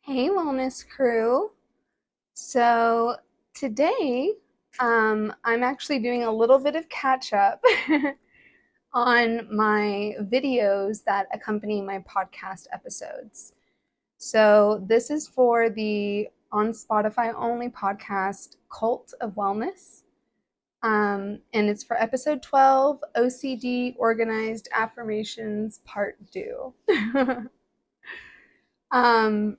Hey, Wellness Crew. So today, I'm actually doing a little bit of catch up on my videos that accompany my podcast episodes. So this is for the on Spotify only podcast Cult of Wellness. And it's for episode 12, OCD Organized Affirmations Part Deux. um,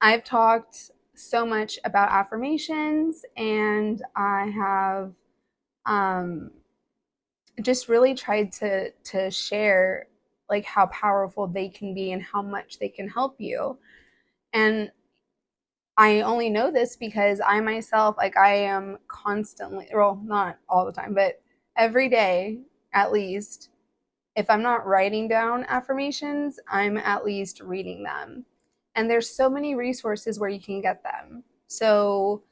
I've talked so much about affirmations, and I have um, just really tried to share like how powerful they can be and how much they can help you. And I only know this because I myself, like, I am constantly, well, not all the time, but every day at least, if I'm not writing down affirmations, I'm at least reading them. And there's so many resources where you can get them. So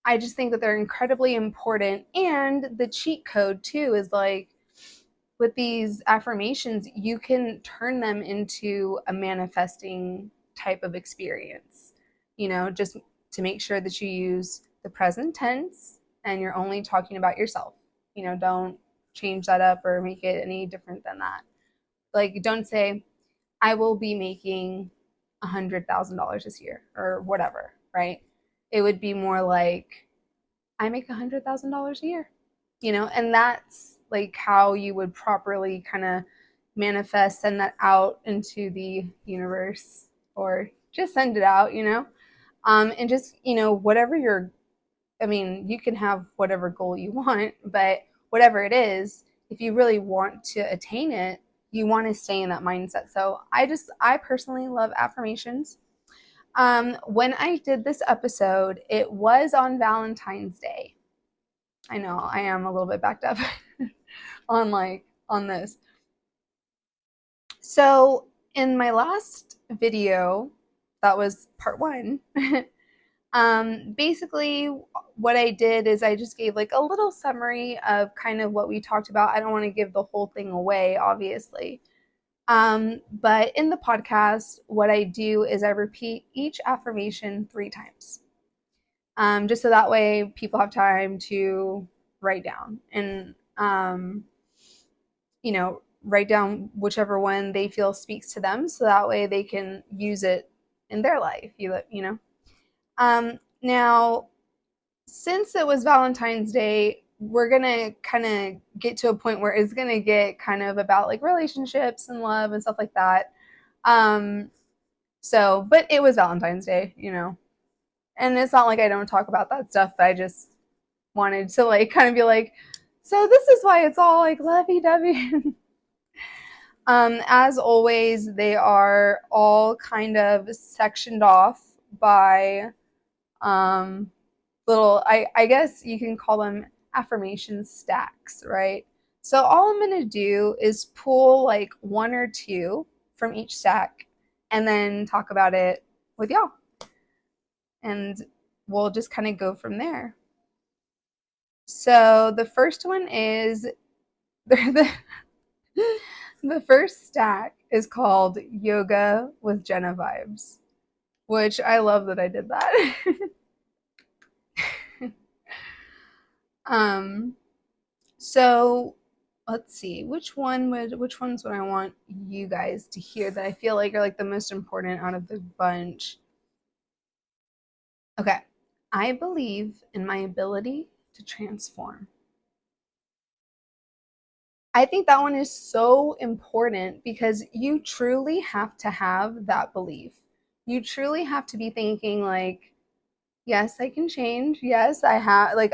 I just think that they're incredibly important. And the cheat code, too, is like with these affirmations, you can turn them into a manifesting type of experience, just to make sure that you use the present tense and you're only talking about yourself. Don't change that up or make it any different than that. Like, don't say, I will be making $100,000 this year or whatever, right? It would be more like, I make $100,000 a year, and that's like how you would properly kind of manifest, send that out into the universe, or just send it out, and just, whatever you can have whatever goal you want, but whatever it is, if you really want to attain it, you want to stay in that mindset. So I personally love affirmations. When I did this episode, it was on Valentine's Day. I know I am a little bit backed up on this. So in my last video, that was part one. Basically, what I did is I just gave like a little summary of kind of what we talked about. I don't want to give the whole thing away, obviously. But in the podcast, what I do is I repeat each affirmation 3 times, just so that way people have time to write down and, write down whichever one they feel speaks to them, so that way they can use it in their life. Now, since it was Valentine's Day, we're gonna kind of get to a point where it's gonna get kind of about like relationships and love and stuff like that. Um, but it was Valentine's Day, and it's not like I don't talk about that stuff, but I just wanted to like kind of be like, so this is why it's all like lovey-dovey. As always, they are all kind of sectioned off by little, I guess you can call them affirmation stacks, right? So all I'm going to do is pull like one or two from each stack and then talk about it with y'all. And we'll just kind of go from there. So the first one is the the first stack is called Yoga with Jenna Vibes, which I love that I did that. um, so let's see, which ones would I want you guys to hear that I feel like are like the most important out of the bunch? Okay. I believe in my ability to transform. I think that one is so important because you truly have to have that belief. You truly have to be thinking like, yes, I can change. Yes, I have, like,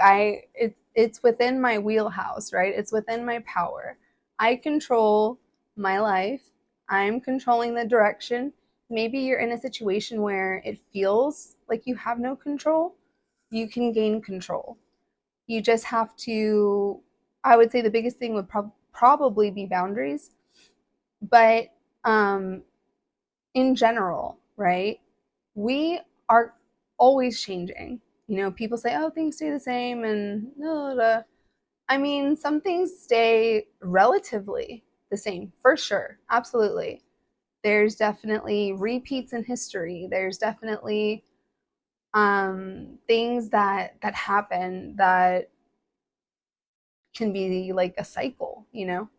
it's within my wheelhouse, right? It's within my power. I control my life. I'm controlling the direction. Maybe you're in a situation where it feels like you have no control. You can gain control. You just have to, I would say the biggest thing would probably be boundaries. But um, in general, right? We are always changing. People say, oh, things stay the same, and no. I mean, some things stay relatively the same, for sure. Absolutely. There's definitely repeats in history. There's definitely things that happen that can be like a cycle, you know?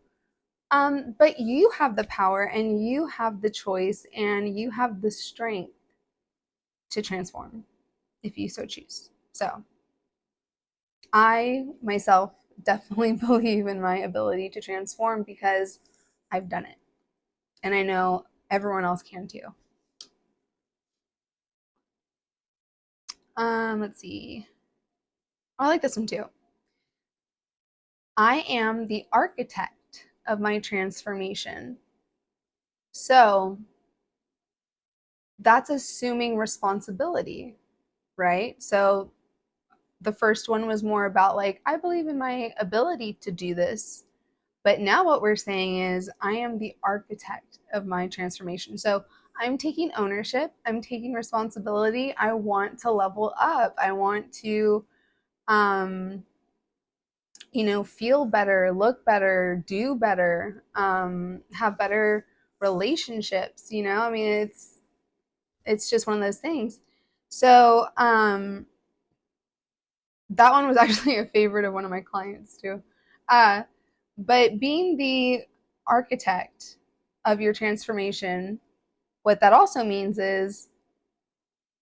But you have the power and you have the choice and you have the strength to transform if you so choose. So I myself definitely believe in my ability to transform because I've done it. And I know everyone else can too. Let's see. I like this one too. I am the architect of my transformation. So that's assuming responsibility, right? So the first one was more about like, I believe in my ability to do this. But now what we're saying is, I am the architect of my transformation. So I'm taking ownership, I'm taking responsibility. I want to level up. I want to, um, feel better, look better, do better, have better relationships. I mean, it's just one of those things. So that one was actually a favorite of one of my clients too. Uh, but being the architect of your transformation, what that also means is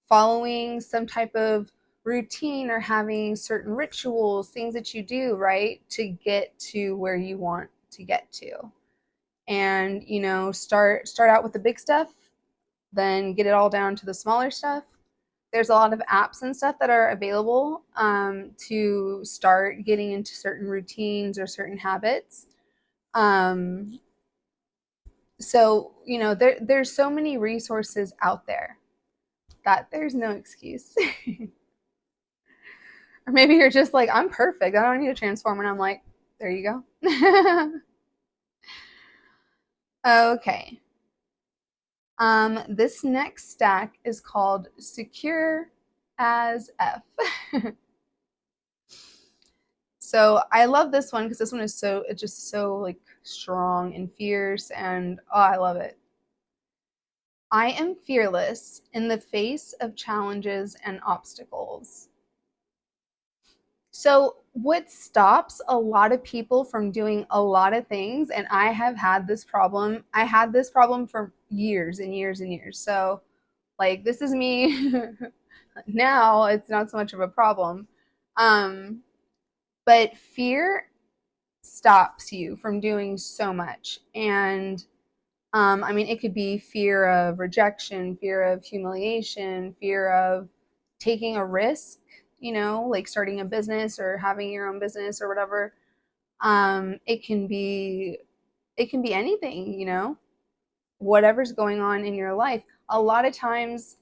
following some type of routine or having certain rituals, things that you do, right, to get to where you want to get to. And, start out with the big stuff, then get it all down to the smaller stuff. There's a lot of apps and stuff that are available to start getting into certain routines or certain habits. Um, there's so many resources out there that there's no excuse. Or maybe you're just like, I'm perfect. I don't need to transform. And I'm like, there you go. Okay. This next stack is called Secure as F. So I love this one because this one is it's just so like strong and fierce, and oh, I love it. I am fearless in the face of challenges and obstacles. So what stops a lot of people from doing a lot of things, and I have had this problem. I had this problem for years and years and years. So like this is me now, it's not so much of a problem. Um, but fear stops you from doing so much. And I mean, it could be fear of rejection, fear of humiliation, fear of taking a risk, like starting a business or having your own business or whatever. It can be anything, whatever's going on in your life. A lot of times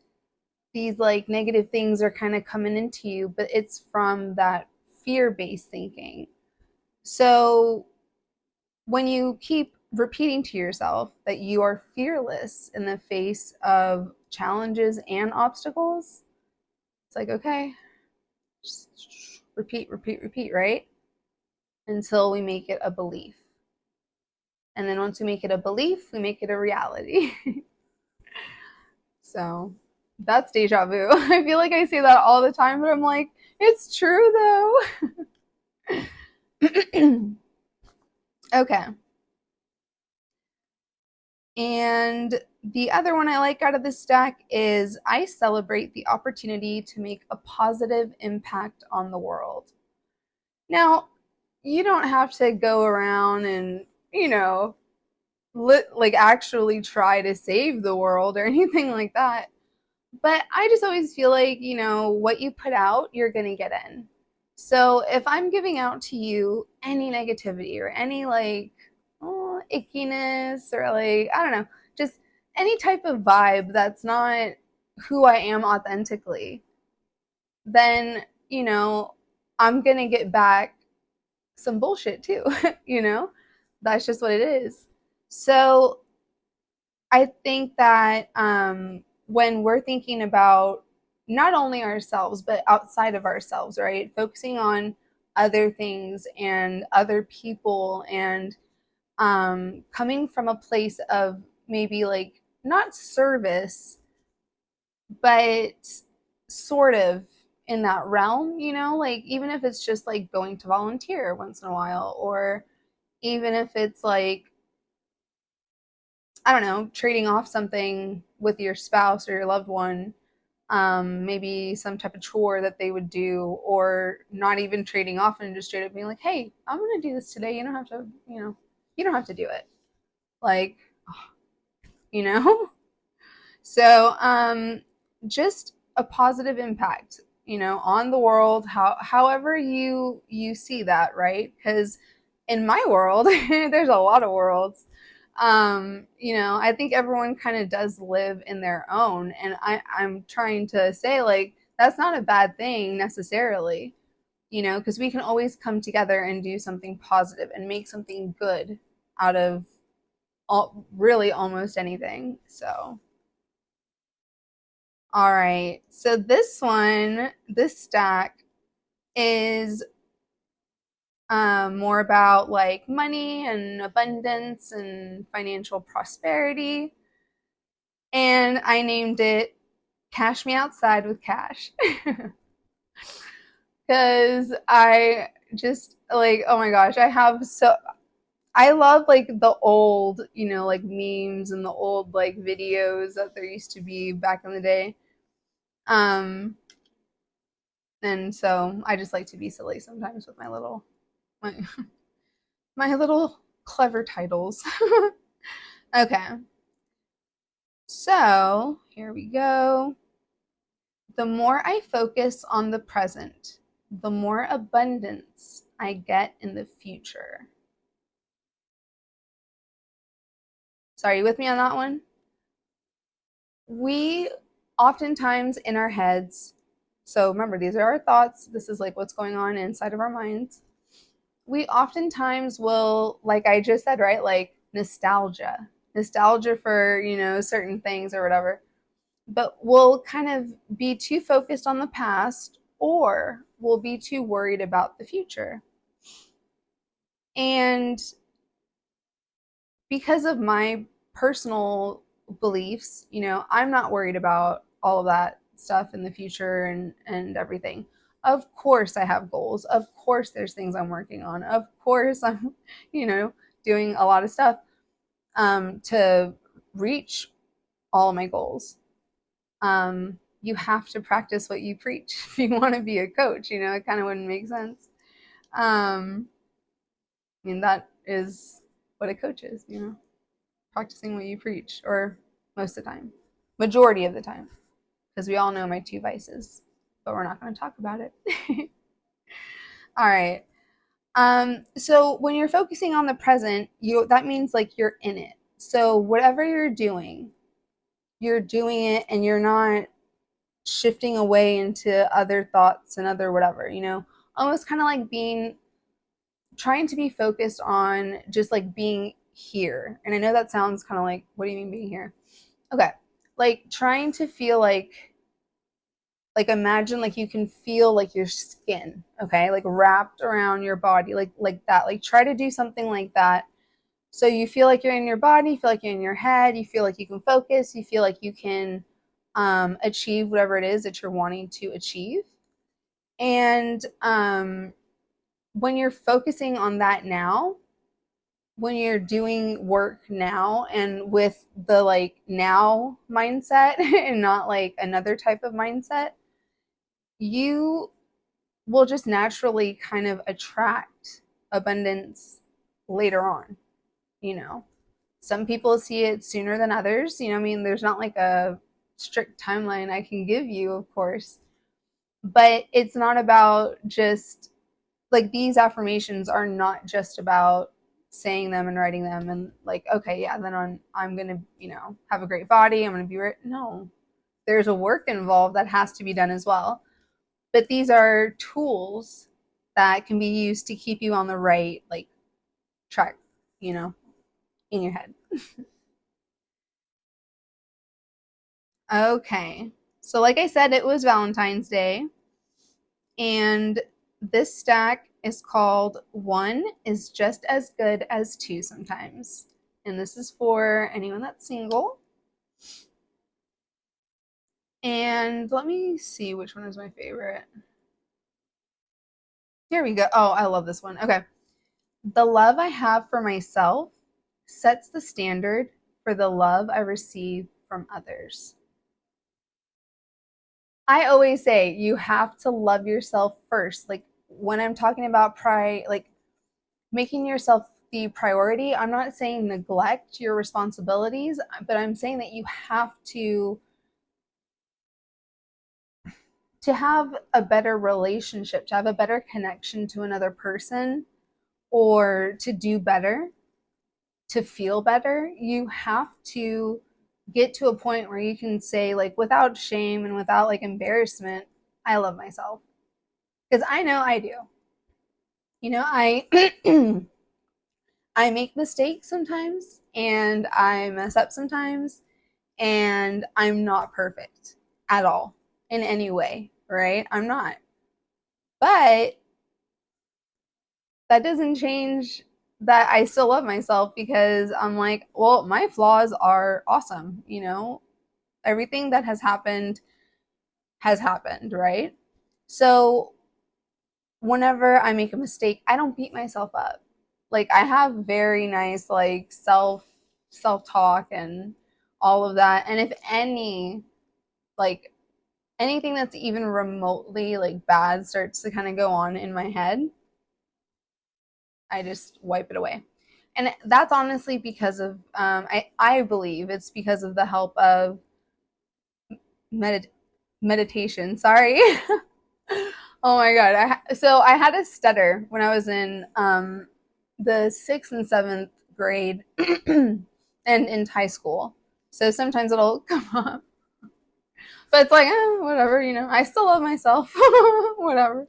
these like negative things are kind of coming into you, but it's from that fear-based thinking. So when you keep repeating to yourself that you are fearless in the face of challenges and obstacles, it's like, okay, just repeat, repeat, repeat, right? Until we make it a belief. And then once we make it a belief, we make it a reality. So that's deja vu. I feel like I say that all the time, but I'm like, it's true though. Okay. And the other one I like out of this stack is I celebrate the opportunity to make a positive impact on the world. Now, you don't have to go around and, like actually try to save the world or anything like that. But I just always feel like, what you put out, you're going to get in. So if I'm giving out to you any negativity or any like ickiness or like, I don't know, just any type of vibe that's not who I am authentically, then, I'm going to get back some bullshit too, you know? That's just what it is. So I think that when we're thinking about not only ourselves, but outside of ourselves, right? Focusing on other things and other people and coming from a place of maybe like not service, but sort of in that realm, like even if it's just like going to volunteer once in a while, or even if it's like, I don't know, trading off something with your spouse or your loved one, maybe some type of chore that they would do, or not even trading off and just straight up being like, hey, I'm going to do this today. You don't have to, you don't have to do it. Like, you know? So, just a positive impact, on the world, however you see that, right? Because in my world, there's a lot of worlds. I think everyone kind of does live in their own, and I'm trying to say like that's not a bad thing necessarily, because we can always come together and do something positive and make something good out of really almost anything. So. All right. So this stack is more about like money and abundance and financial prosperity. And I named it Cash Me Outside with Cash. Because I just like, oh my gosh, I love like the old, like memes and the old like videos that there used to be back in the day. Um, And so I just like to be silly sometimes with my, my little clever titles. Okay. So, here we go. The more I focus on the present, the more abundance I get in the future. So, are you with me on that one? We oftentimes in our heads, so remember, these are our thoughts. This is like what's going on inside of our minds. We oftentimes will, like I just said, right? Like nostalgia for, certain things or whatever. But we'll kind of be too focused on the past, or we'll be too worried about the future. And because of my personal beliefs, I'm not worried about all of that stuff in the future and everything. Of course I have goals. Of course there's things I'm working on. Of course I'm, doing a lot of stuff to reach all of my goals. You have to practice what you preach if you want to be a coach. It kind of wouldn't make sense. I mean, that is what a coach is, practicing what you preach, or most of the time, majority of the time, because we all know my two vices, but we're not going to talk about it. All right. So when you're focusing on the present, that means like you're in it. So whatever you're doing it, and you're not shifting away into other thoughts and other whatever, almost kind of like trying to be focused on just like being here. And I know that sounds kind of like, what do you mean being here? Okay. Like trying to feel like imagine like you can feel like your skin, okay? Like wrapped around your body, like that. Like try to do something like that. So you feel like you're in your body, you feel like you're in your head, you feel like you can focus, you feel like you can achieve whatever it is that you're wanting to achieve. And when you're focusing on that now, when you're doing work now and with the like now mindset and not like another type of mindset, you will just naturally kind of attract abundance later on, you know. Some people see it sooner than others, I mean, there's not like a strict timeline I can give you, of course, but it's not about just like these affirmations are not just about saying them and writing them and like, okay, yeah, then I'm gonna, have a great body, I'm gonna be right. No, there's a work involved that has to be done as well. But these are tools that can be used to keep you on the right like track, in your head. Okay. So like I said, it was Valentine's Day, and this stack is called One is Just as Good as Two Sometimes. And this is for anyone that's single. And let me see which one is my favorite. Here we go. Oh, I love this one. Okay. The love I have for myself sets the standard for the love I receive from others. I always say you have to love yourself first. Like when I'm talking about like making yourself the priority, I'm not saying neglect your responsibilities, but I'm saying that you have to have a better relationship, to have a better connection to another person, or to do better, to feel better, you have to get to a point where you can say, like, without shame and without like embarrassment, I love myself. Because I know I do. I I make mistakes sometimes and I mess up sometimes and I'm not perfect at all in any way, right? I'm not. But that doesn't change that I still love myself because I'm like, well, my flaws are awesome, Everything that has happened, right? So whenever I make a mistake, I don't beat myself up. Like I have very nice like self talk and all of that. And if like anything that's even remotely like bad starts to kind of go on in my head, I just wipe it away. And that's honestly because of I believe it's because of the help of medit- meditation. Sorry. Oh my god! So I had a stutter when I was in the sixth and seventh grade, and in high school. So sometimes it'll come up, but it's like whatever, I still love myself, whatever.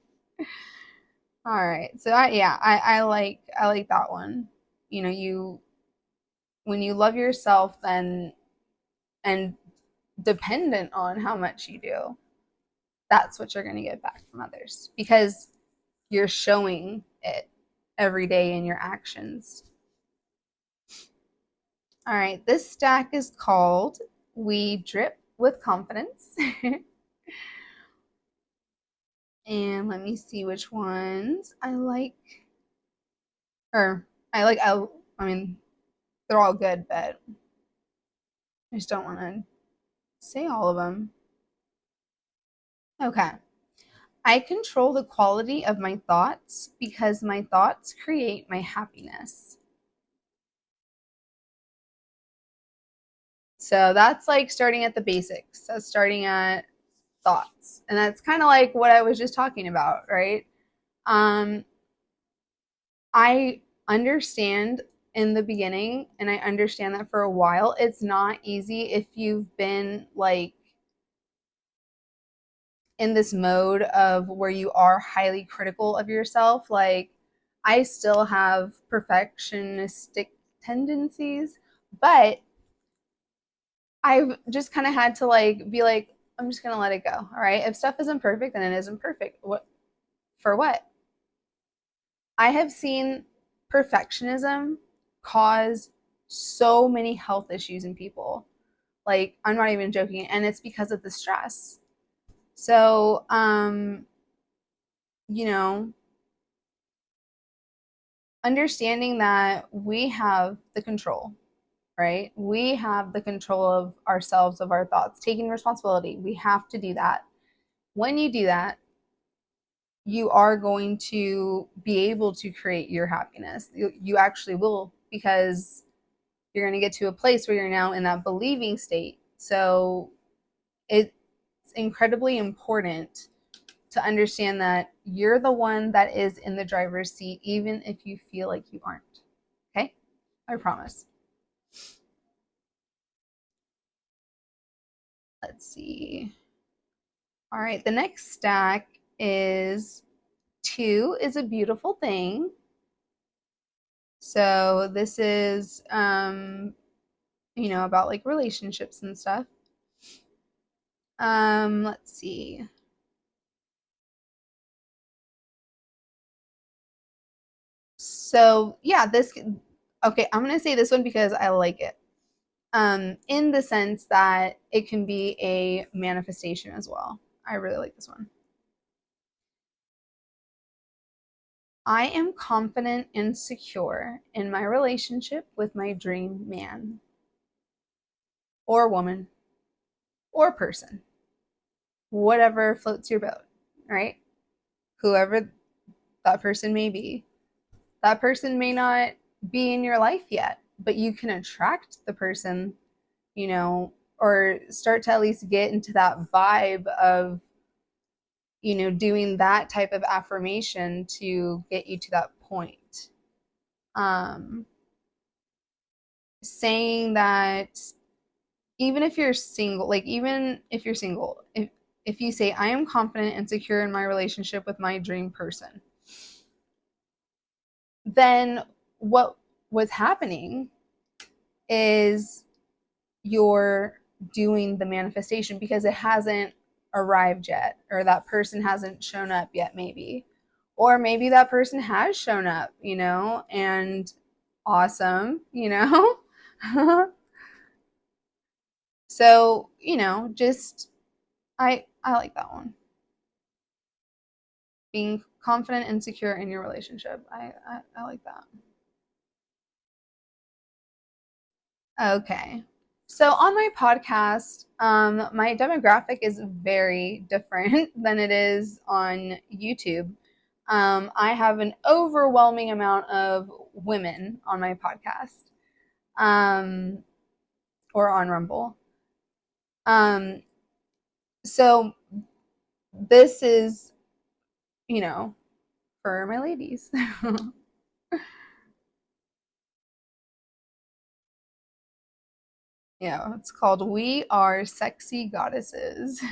All right, so I like that one. You when you love yourself, then and dependent on how much you do, that's what you're going to get back from others because you're showing it every day in your actions. All right, this stack is called We Drip with Confidence. And let me see which ones I like. Or I like, I mean, they're all good, but I just don't want to say all of them. Okay. I control the quality of my thoughts because my thoughts create my happiness. So that's like starting at the basics. That's starting at thoughts. And that's kind of like what I was just talking about, right? Um, I understand in the beginning, and I understand that for a while, it's not easy if you've been like in this mode of where you are highly critical of yourself. Like, I still have perfectionistic tendencies, but I've just kind of had to like be like, I'm just gonna let it go. All right. If stuff isn't perfect, then it isn't perfect. What for what? I have seen perfectionism cause so many health issues in people. Like, I'm not even joking. And it's because of the stress. So, you know, understanding that we have the control, right? We have the control of ourselves, of our thoughts, taking responsibility. We have to do that. When you do that, you are going to be able to create your happiness. You actually will because you're going to get to a place where you're now in that believing state. So it's incredibly important to understand that you're the one that is in the driver's seat, even if you feel like you aren't. Okay? I promise. Let's see. All right, the next stack is two is a beautiful thing. So this is about like relationships and stuff. Let's see. So yeah, this okay, I'm gonna say this one because I like it. in the sense that it can be a manifestation as well. I really like this one. I am confident and secure in my relationship with my dream man or woman or person, whatever floats your boat, right? Whoever that person may be. That person may not be in your life yet, but you can attract the person, or start to at least get into that vibe of, doing that type of affirmation to get you to that point. Um, Saying that even if you're single, if you say, I am confident and secure in my relationship with my dream person, then what was happening is you're doing the manifestation because it hasn't arrived yet, or that person hasn't shown up yet, maybe. Or maybe that person has shown up, and awesome, So, just I like that one. Being confident and secure in your relationship. I like that. Okay. So on my podcast, my demographic is very different than it is on YouTube. I have an overwhelming amount of women on my podcast, um, or on Rumble. Um, so this is, for my ladies. Yeah, it's called We Are Sexy Goddesses.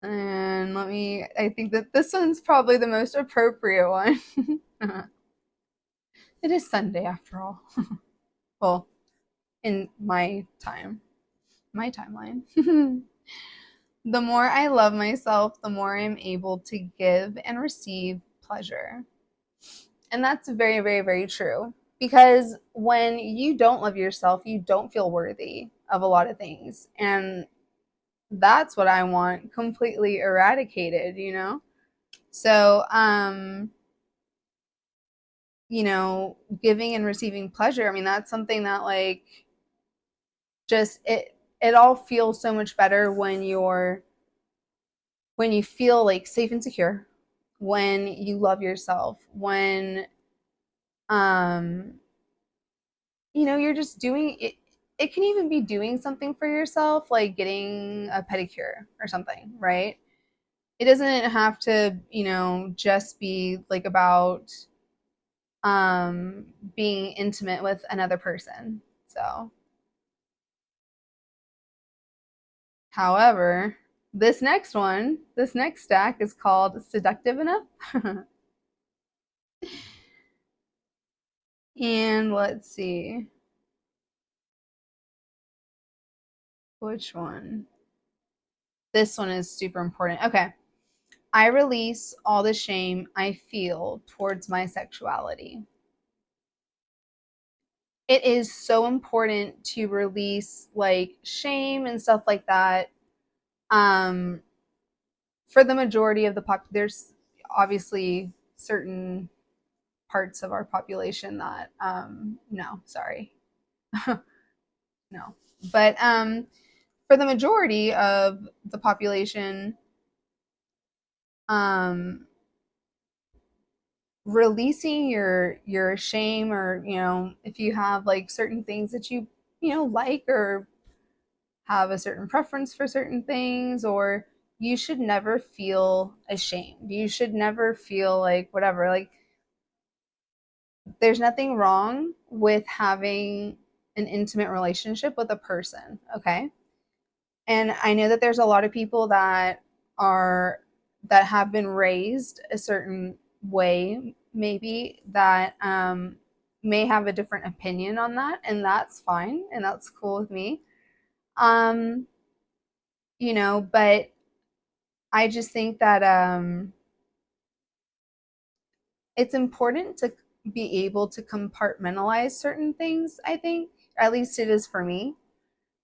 And I think that this one's probably the most appropriate one. It is Sunday after all. Well, in my timeline. The more I love myself, the more I'm able to give and receive pleasure. And that's very, very, very true. Because when you don't love yourself, you don't feel worthy of a lot of things. And that's what I want completely eradicated. So, giving and receiving pleasure, I mean, that's something that, like, just it all feels so much better when you feel like safe and secure, when you love yourself, when um you're just doing it. It can even be doing something for yourself, like getting a pedicure or something, right? It doesn't have to, just be like about being intimate with another person. So, however, this next stack is called Seductive Enough. And let's see which one. This one is super important. Okay. I release all the shame I feel towards my sexuality. It is so important to release like shame and stuff like that. Um, for the majority of the there's obviously certain parts of our population that no, sorry. No. But for the majority of the population, um releasing your shame, or if you have like certain things that like, or have a certain preference for certain things, or you should never feel ashamed, you should never feel like whatever, like there's nothing wrong with having an intimate relationship with a person, okay? And I know that there's a lot of people that have been raised a certain way, maybe, that may have a different opinion on that, and that's fine, and that's cool with me. Um, but I just think that it's important to be able to compartmentalize certain things, I think. At least it is for me.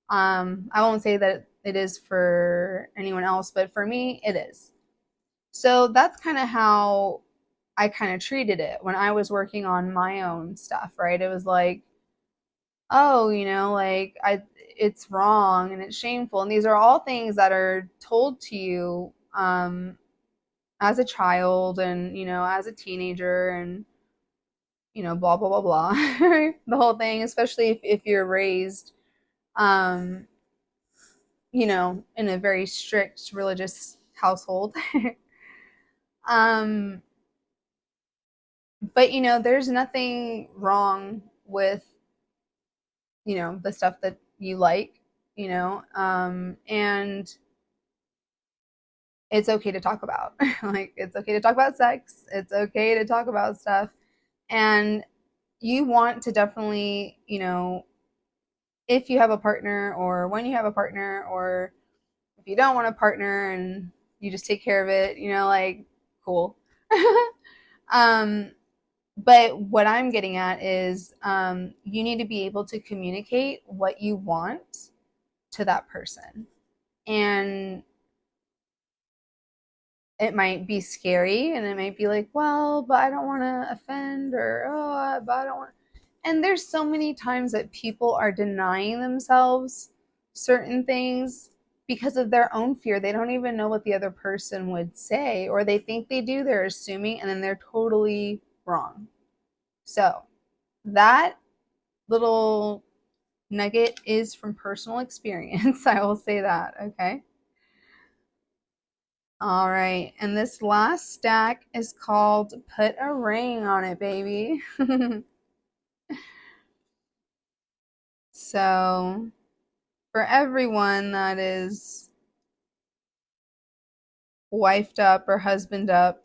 I won't say that it is for anyone else, but for me, it is. So that's kind of how I kind of treated it when I was working on my own stuff, right? It was like, oh, like it's wrong and it's shameful. And these are all things that are told to you as a child and, as a teenager and, blah, blah, blah, blah. The whole thing, especially if you're raised, um, in a very strict religious household. um, but, there's nothing wrong with, the stuff that you like, and it's okay to talk about. Like, it's okay to talk about sex. It's okay to talk about stuff. And you want to definitely, if you have a partner or when you have a partner or if you don't want a partner and you just take care of it, like, cool. um, but what I'm getting at is you need to be able to communicate what you want to that person. And it might be scary and it might be like, well, but I don't want to offend, or, oh, but I don't want. And there's so many times that people are denying themselves certain things because of their own fear. They don't even know what the other person would say, or they think they do. They're assuming, and then they're totally wrong. So that little nugget is from personal experience. I will say that. Okay. All right. And this last stack is called Put a Ring on It, Baby. So, for everyone that is wifed up or husband up,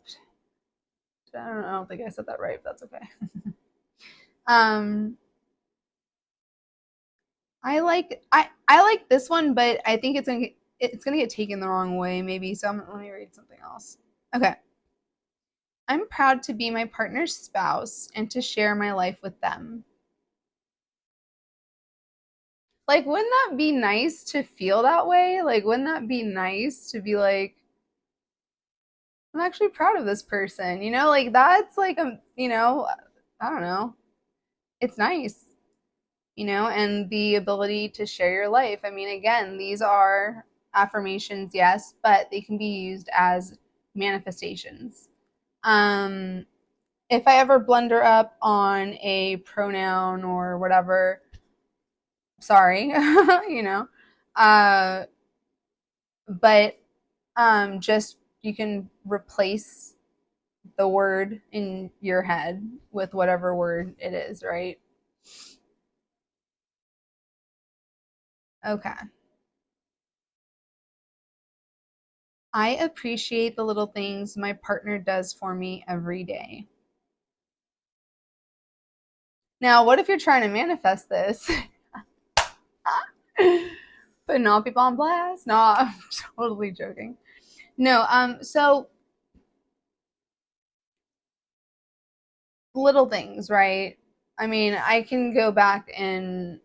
I don't think I said that right, but that's okay. um, I like this one, but I think it's gonna get taken the wrong way, maybe. So let me read something else. Okay. I'm proud to be my partner's spouse and to share my life with them. Like, wouldn't that be nice to feel that way? Like, wouldn't that be nice to be like, I'm actually proud of this person? Like, that's like I don't know. It's nice, and the ability to share your life. I mean, again, these are affirmations, yes, but they can be used as manifestations. Um, if I ever blunder up on a pronoun or whatever, sorry, uh, but just you can replace the word in your head with whatever word it is, right? Okay. I appreciate the little things my partner does for me every day. Now, what if you're trying to manifest this? Putting all people on blast? No, I'm totally joking. No, so little things, right? I mean, I can go back in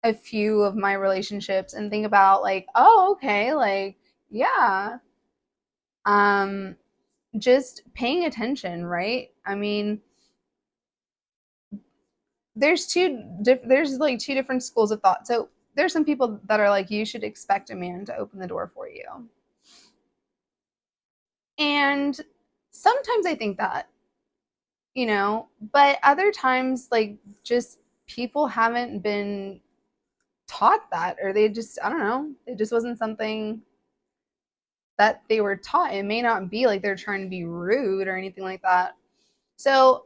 a few of my relationships and think about like, oh, okay, like, yeah. Um, just paying attention, right? I mean, there's like two different schools of thought. So there's some people that are like, you should expect a man to open the door for you. And sometimes I think that, but other times, like, just people haven't been taught that, or they just, I don't know, it just wasn't something that they were taught. It may not be like they're trying to be rude or anything like that. So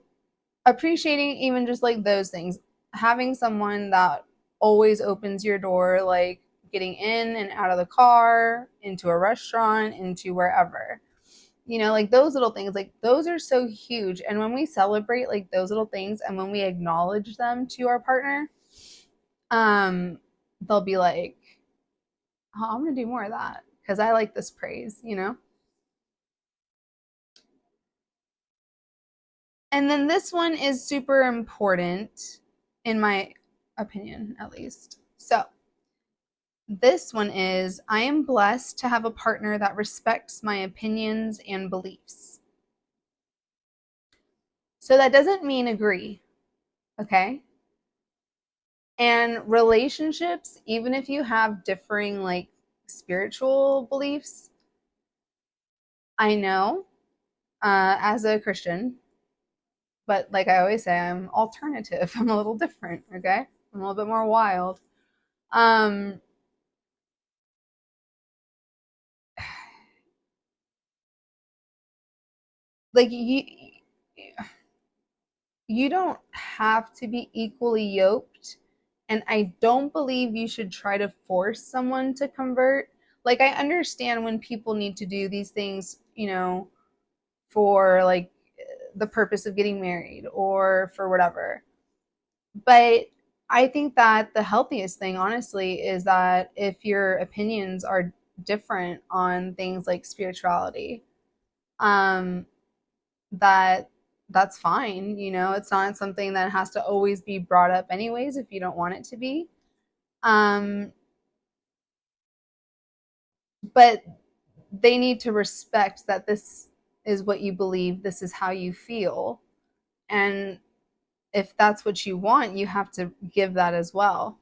appreciating even just like those things, having someone that always opens your door, like getting in and out of the car, into a restaurant, into wherever. Like those little things, like those are so huge. And when we celebrate like those little things and when we acknowledge them to our partner, um, they'll be like, oh, I'm gonna do more of that because I like this praise. And then this one is super important, in my opinion, at least. So, this one is I am blessed to have a partner that respects my opinions and beliefs. So, that doesn't mean agree, okay? And relationships, even if you have differing, like, spiritual beliefs, I know as a Christian, but like I always say, I'm alternative. I'm a little different, okay? I'm a little bit more wild. Um, like you don't have to be equally yoked, and I don't believe you should try to force someone to convert. Like, I understand when people need to do these things, for like the purpose of getting married or for whatever. But I think that the healthiest thing, honestly, is that if your opinions are different on things like spirituality, um, that that's fine. It's not something that has to always be brought up, anyways, if you don't want it to be. Um, but they need to respect that this is what you believe, this is how you feel, and if that's what you want, you have to give that as well.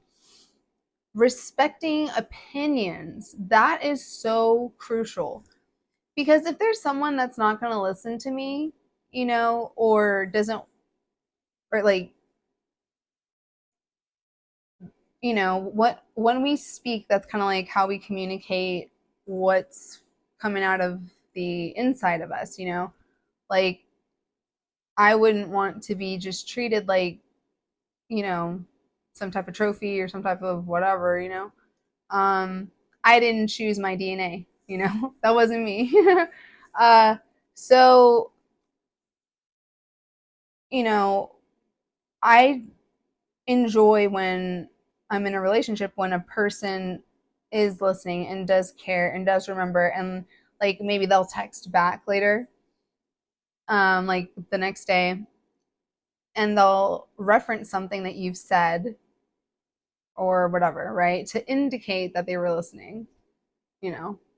Respecting opinions, that is so crucial, because if there's someone that's not going to listen to me, or doesn't, or like, what when we speak, that's kind of like how we communicate what's coming out of the inside of us. Like, I wouldn't want to be just treated like, you know some type of trophy or some type of whatever. um I didn't choose my DNA. That wasn't me. uh so, you know I enjoy when I'm in a relationship, when a person is listening and does care and does remember, and like maybe they'll text back later, like the next day, and they'll reference something that you've said or whatever, right? To indicate that they were listening,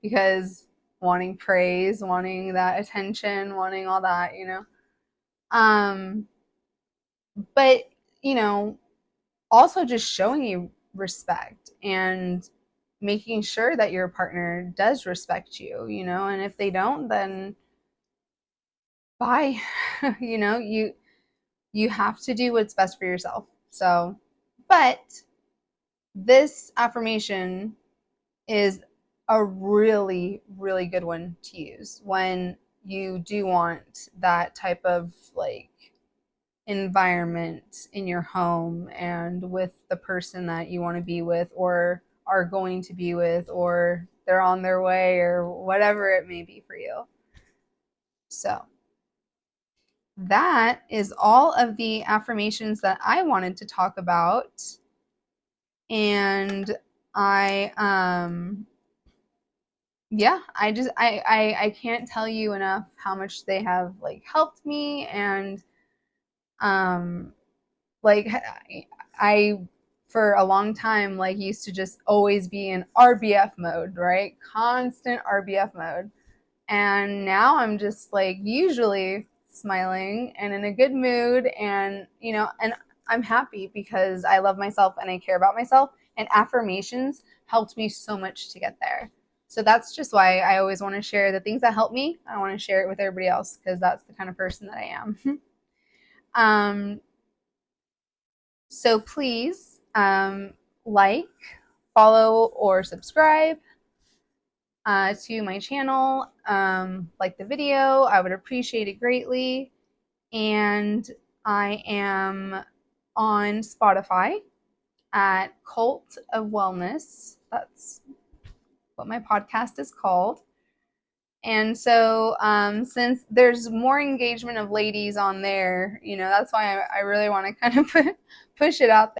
because wanting praise, wanting that attention, wanting all that. But, you know, also just showing you respect and making sure that your partner does respect you, and if they don't, then bye. You have to do what's best for yourself. So, but this affirmation is a really, really good one to use when you do want that type of like environment in your home and with the person that you want to be with or are going to be with, or they're on their way, or whatever it may be for you. So, that is all of the affirmations that I wanted to talk about. And I yeah, I can't tell you enough how much they have like helped me. And um like I for a long time like used to just always be in RBF mode, right? Constant RBF mode. And now I'm just like usually smiling and in a good mood, and and I'm happy because I love myself and I care about myself, and affirmations helped me so much to get there. So that's just why I always want to share the things that help me. I want to share it with everybody else because that's the kind of person that I am. um so please, like, follow, or subscribe to my channel. Like the video, I would appreciate it greatly. And I am on Spotify at Cult of Wellness. That's what my podcast is called. And so, since there's more engagement of ladies on there, that's why I really want to kind of push it out there.